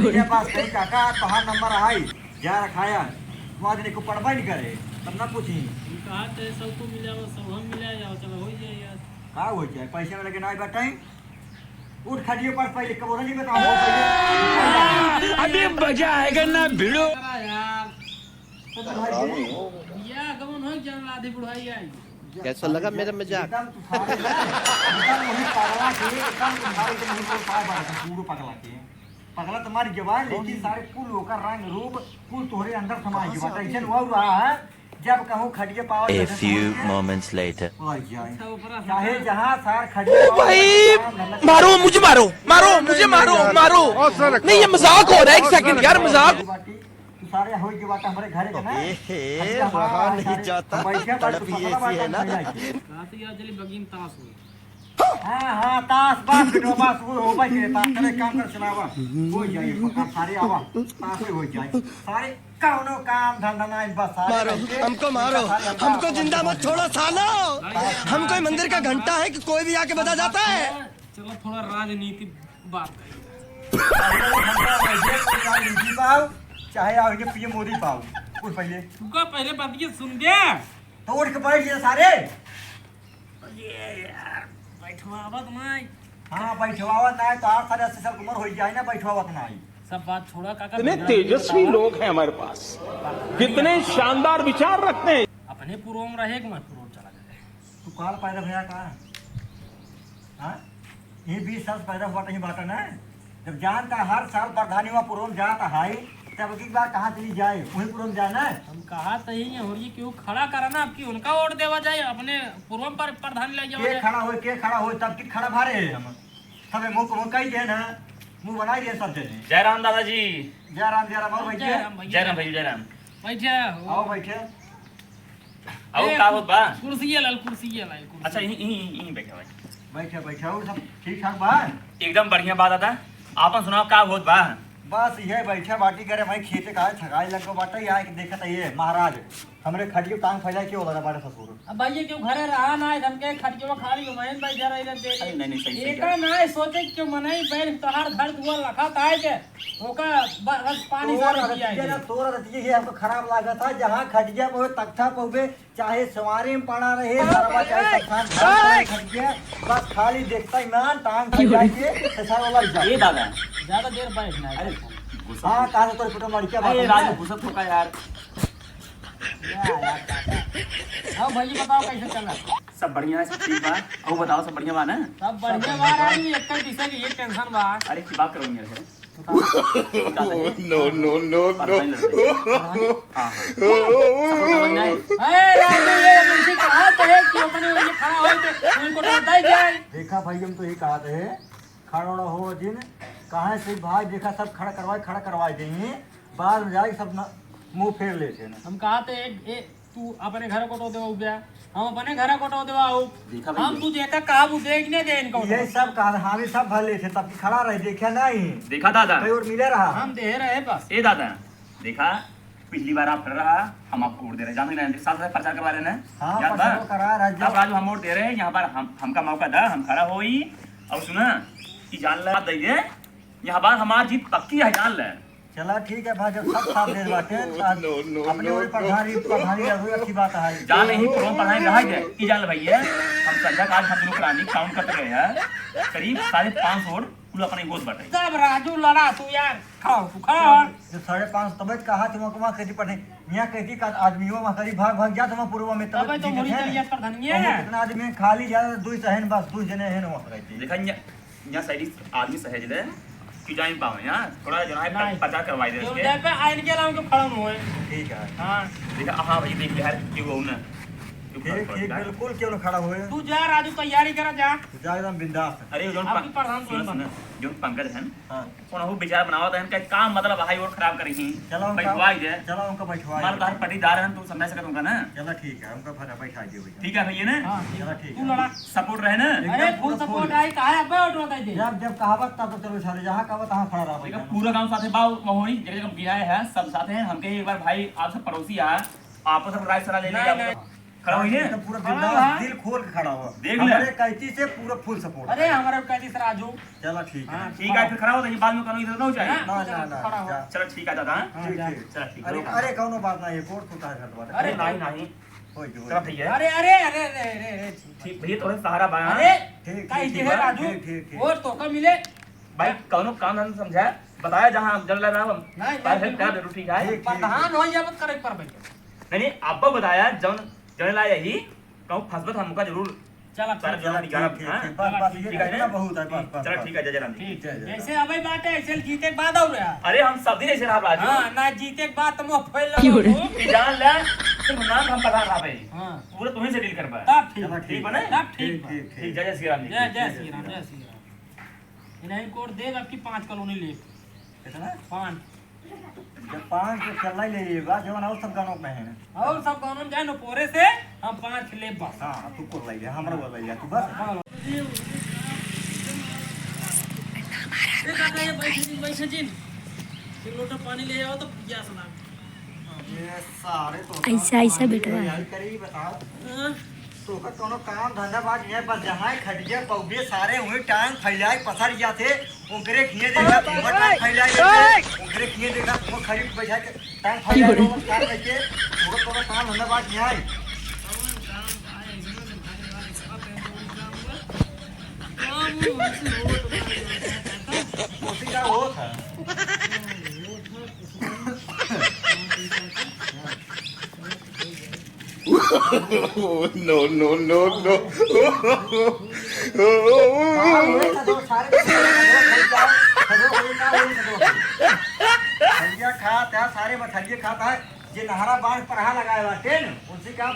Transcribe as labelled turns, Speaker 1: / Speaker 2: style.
Speaker 1: मेरे पास कहीं काका तोहार नंबर आई जा रखाया वहाँ दिन को पढ़वा नहीं करे तब ना पूछी
Speaker 2: कहा तो सबको मिला वो सब हम मिला जाओ चलो हो जाए यार
Speaker 1: का हो जाए पैसे वाले के ना बताई उठ खड़ियो पर पहले कब नहीं बताओ
Speaker 3: अभी मजा आएगा ना भिड़ो
Speaker 2: यार या गमन हो जान आधी बुढ़ाई आई
Speaker 4: कैसा लगा मेरा मजाक?
Speaker 1: एकदम तुम्हारे एकदम वही पगला के एकदम तुम्हारे के मुंह पर पाए बात पूरा पगला तुम्हारी जवान लेकिन सारे कुल होकर रंग रूप कुल तोहरे अंदर समाई के बात ऐसे हुआ रहा है जब कहूँ खड़िए पाओ
Speaker 5: A few moments later.
Speaker 1: चाहे जहाँ सार खड़िए
Speaker 3: भाई मारो मुझे मारो मारो मुझे मारो मारो नहीं ये मजाक हो रहा है एक सेकंड यार मजाक
Speaker 1: तू सारे होई के बात हमारे घरे के ना
Speaker 4: रहा नहीं जाता तड़प ही ऐसी है ना।
Speaker 2: कहा तो यार चली बगीन ताश हुई
Speaker 1: हाँ ताश बात बिनो बात वो हो भाई के ताश करे काम कर चलावा हो जाए पक्का सारे आवा ताश हो जाए सारे कौनो काम धंधा ना बस
Speaker 4: मारो हमको मारो हमको जिंदा मत छोड़ो सालो। हम कोई मंदिर का घंटा है कि कोई भी आके बजा जाता है।
Speaker 2: चलो थोड़ा राजनीति बात
Speaker 1: पाओ चाहे आओ ये पीएम मोदी पाओ कुछ पहले
Speaker 2: तुका पहले बात ये सुन दे
Speaker 1: तो उठ के बैठ जाए सारे
Speaker 2: ये यार बैठवावत नहीं
Speaker 1: हाँ बैठवावत ना तो 8 साढ़े 80 साल की उम्र हो जाए ना बैठवावत ना
Speaker 2: सब बात छोड़ा काका
Speaker 3: कितने तेजस्वी लोग हैं हमारे पास कितने शानदार विचार रखते हैं
Speaker 2: अपने पूर्व में रहे कि मैं पूर्व चला जाए
Speaker 1: तू काल पैदा भैया कहा हाँ ये 20 साल पैदा हुआ नहीं बात ना जब जानता हर साल प्रधानी वहाँ पूर्व जाता है तब की बात कहाँ चली जाए वही पूर्व जाना है
Speaker 2: हम कहा तो ही है और ये क्यों खड़ा कराना आपकी उनका वोट देवा जाए अपने पूर्व पर प्रधान ले जाओ
Speaker 1: के खड़ा हो तब की खड़ा भारे हम सब मुँह कही दे ना मुँह बनाई दे सब जने
Speaker 6: जय राम दादाजी
Speaker 1: जय राम आओ बैठे
Speaker 6: जय राम भाई जय राम
Speaker 2: बैठे
Speaker 1: आओ बैठे
Speaker 6: आओ का होत बा
Speaker 2: कुर्सी लाल
Speaker 6: अच्छा यहीं बैठे भाई
Speaker 1: बैठे और सब ठीक ठाक बा
Speaker 6: एकदम बढ़िया बात आता आपन सुनाओ का होत बा
Speaker 1: बस ये बैठे बाटी करे भाई खेते का छगाई लगो बाटे यहाँ के देखत ये महाराज हमरे खड़ियो टांग फैला के लगा बाटे ससुर
Speaker 2: अब भाई ये क्यों घरे रहा ना हमके खटियो खाली घुमाइन भाई जरा इधर दे
Speaker 6: नहीं सही
Speaker 2: एक ना सोचे क्यों मनाई बैठ तोहार घर दुआ रखा ताए के ओका बस पानी सारा दिया
Speaker 1: ना तोरा रतिये ये हमको खराब लागत है जहाँ खटिया पे तख्ता पे चाहे सवारी में पड़ा रहे सरवा चाहे तख्ता खटिया बस खाली देखता ईमान टांग फैला के ससा वाला
Speaker 6: ये दादा
Speaker 2: ज्यादा देर बैठना है
Speaker 1: हां कहां तो फोटो मार के
Speaker 6: अरे राजू घुसत होका यार
Speaker 2: हाँ भाई बताओ कैसे चल रहा
Speaker 6: सब बढ़िया है सब ठीक बा और बताओ सब बढ़िया बा ना
Speaker 2: सब बढ़िया बा रही एक कई दिशा की एक टेंशन बा
Speaker 6: अरे की बात करो यार
Speaker 4: नो नो नो नो
Speaker 2: ए राजू ये मुझे कहा तो है कि अपने ये खड़ा होए तो उनको डांटा ही जाए
Speaker 1: देखा भाई हम तो ये कहा थे खड़ा हो दिन कहाँ से भाई देखा सब खड़ा करवाए देंगे बाद में जाके सब मुंह फेर लेते हैं
Speaker 2: हम कहा थे तू अपने घर को तो देवा गया हम अपने घर को तो देवा हम तू देखा कहा वो देखने दे इनको
Speaker 1: ये सब कहा हामी सब भर लेते तब खड़ा रहे देखा नहीं
Speaker 6: देखा दादा
Speaker 1: और मिले रहा
Speaker 2: हम दे रहे बस
Speaker 6: ए दादा देखा पिछली बार आप कर रहा हम आपको वोट दे रहे जान रहे साल से प्रचार करवा रहे हैं
Speaker 1: हाँ
Speaker 6: याद बा
Speaker 1: करा
Speaker 6: अब राजू हम वोट दे रहे हैं यहाँ पर हमका मौका दा हम खड़ा होई और सुना कि जान ला दे यहाँ बार हमारी जीत पक्की है जान ले
Speaker 1: चला ठीक है भाई जब सब साथ दे बाटे अपने वही प्रधानी रहो अच्छी बात है
Speaker 6: जान नहीं पूर्व पढ़ाई रहा है कि जान भैया हम संध्या आज हम लोग रानी काउंट करते गए हैं करीब 550 वोट पूरा अपने गोद बटे
Speaker 2: सब राजू लड़ा तू यार खाओ तू खा
Speaker 1: जो 550 तब कहा तुम वहाँ खेती पढ़े यहाँ खेती का आदमी वहाँ करीब भाग जा तुम पूर्व में
Speaker 2: तब तो मोरी तरिया प्रधानी है
Speaker 1: कितना आदमी खाली ज्यादा दो सहन बस दो जने हैं वहाँ रहते
Speaker 6: देखा यहाँ सही आदमी सहेज ले कि जाइन पावे यार थोड़ा जो है पता करवाई दे उसके
Speaker 2: जब पे आइन के लाऊं के खड़ा हुए
Speaker 1: ठीक है
Speaker 2: हां
Speaker 6: देखा हां भाई देख यार कि वो ना
Speaker 1: ठीक बिल्कुल क्यों खड़ा हुए
Speaker 2: तू जा राजू तैयारी कर जा
Speaker 1: जा एकदम बिंदास
Speaker 6: अरे जो
Speaker 2: आपकी प्रधान
Speaker 6: जो पंकज है
Speaker 1: हां
Speaker 6: कौन हो विचार बनावत है का काम मतलब भाई और खराब करी ही
Speaker 1: चलो
Speaker 6: बैठवाई दे
Speaker 1: चलो उनका बैठवाई
Speaker 6: मार तार पटीदार है तू समझ सकत होगा ना
Speaker 1: चलो ठीक है उनका फटा बैठा दियो भैया
Speaker 6: ठीक है भैया ना
Speaker 2: हां
Speaker 1: चलो ठीक
Speaker 2: तू लड़ा
Speaker 6: सपोर्ट रहे ना
Speaker 2: अरे फुल सपोर्ट आई काहे अब उठवा दे
Speaker 1: जब कहावत तब तो चलो सारे जहां कहावत वहां खड़ा रहा
Speaker 6: देखा पूरा गांव साथे बाव महोनी जगह जगह गिराए है सब साथे हैं हमके एक बार भाई आप सब पड़ोसी आ आपस में राय सलाह ले लिया खड़ा हुई है
Speaker 1: एकदम पूरा
Speaker 2: हाँ।
Speaker 1: दिल खोल के खड़ा हुआ।
Speaker 6: देख ले।
Speaker 1: हमारे कैची से पूरा फुल सपोर्ट।
Speaker 2: अरे हमारा कैदी से राजू
Speaker 1: चलो ठीक है।
Speaker 2: हाँ,
Speaker 6: ठीक है फिर खड़ा हो तो ये बाद में करो इधर ना हो जाए
Speaker 2: हाँ।
Speaker 1: ना ना
Speaker 2: खड़ा हो।
Speaker 1: जा।
Speaker 6: चलो ठीक है दादा हाँ?
Speaker 2: हाँ,
Speaker 1: ठीक
Speaker 2: जा।
Speaker 1: ठीक।
Speaker 6: चलो ठीक
Speaker 1: अरे
Speaker 6: है
Speaker 1: अरे कौनो बात ना, ये कोर्ट सुता है बात।
Speaker 2: अरे
Speaker 6: नहीं नहीं
Speaker 1: होई जो
Speaker 6: चलो भैया
Speaker 2: अरे अरे अरे अरे अरे अरे
Speaker 6: ठीक भैया थोड़ा सहारा बा हाँ?
Speaker 2: अरे
Speaker 1: ठीक,
Speaker 2: कैदी
Speaker 1: ठीक,
Speaker 2: है
Speaker 1: ठीक,
Speaker 2: राजू
Speaker 1: ठीक, ठीक, ठीक।
Speaker 2: और तो का मिले
Speaker 6: भाई कौनो काम धंधा समझा बताया जहाँ जल रहा हम
Speaker 2: नहीं,
Speaker 6: बात
Speaker 2: नहीं,
Speaker 6: है जरूर ठीक है
Speaker 1: ठीक।
Speaker 2: प्रधान हो या मत करे पर भाई
Speaker 6: नहीं आपको बताया जौन जल लाया ही कहूँ फसबत हमका जरूर
Speaker 2: चला
Speaker 6: पर
Speaker 2: ठीक
Speaker 6: जला निकाला
Speaker 1: ठीक,
Speaker 6: हाँ?
Speaker 1: ठीक, बस बस ये
Speaker 6: ठीक है
Speaker 1: कहना बहुत है बस बस।
Speaker 6: चलो ठीक है जय जय राम जी।
Speaker 2: ठीक
Speaker 1: जय, जय,
Speaker 2: जैसे अबे बात है ऐसे जीते के बाद और रहा
Speaker 6: अरे हम सब दिन ऐसे रहा राजू
Speaker 2: हां ना जीते के बाद तुम फैल
Speaker 3: क्यों रे?
Speaker 6: ये जान ले सिर्फ नाम हम प्रधान रहा भाई
Speaker 2: हां
Speaker 6: पूरे तुम्ही से डील कर पाए
Speaker 2: तब ठीक
Speaker 1: चलो
Speaker 6: ठीक बने
Speaker 2: तब ठीक
Speaker 1: ठीक
Speaker 2: बा।
Speaker 1: ठीक
Speaker 6: ठीक
Speaker 1: ठीक।
Speaker 6: जय जय श्री राम जी
Speaker 2: जय जय श्री राम जय श्री राम इन्हें कोड दे आपकी 5 कॉलोनी ले
Speaker 1: कितना?
Speaker 2: 5
Speaker 1: जब 5 तो चलना ही ले बा जवन और सब गानों में है।
Speaker 2: और सब कानून जाए न पोरे से हम 5 ले बस
Speaker 1: हां तू को ले जा, हमरा को ले जा तू बस।
Speaker 2: लोटा पानी ले आओ तो प्यास ना
Speaker 1: ये सारे तो
Speaker 7: ऐसा ऐसा बेटवा है।
Speaker 1: यार करी बताओ तो का कोनो काम धंधा बात नहीं है, बस जहाँ खटिया पौधे सारे हुए टांग फैलाए पसर जाते ओकरे खिए देखा वो टांग फैलाए ओकरे खिए देखा वो खरीद बैठा के टांग फैलाए वो कार बैठे वो कोनो काम धंधा बात नहीं है। उसी का वो था।
Speaker 8: no, no, no, no.
Speaker 1: खा त्या सारे मछलिए खाता है जे नहरा बांध पर लगाए बाटे न उनसे कहा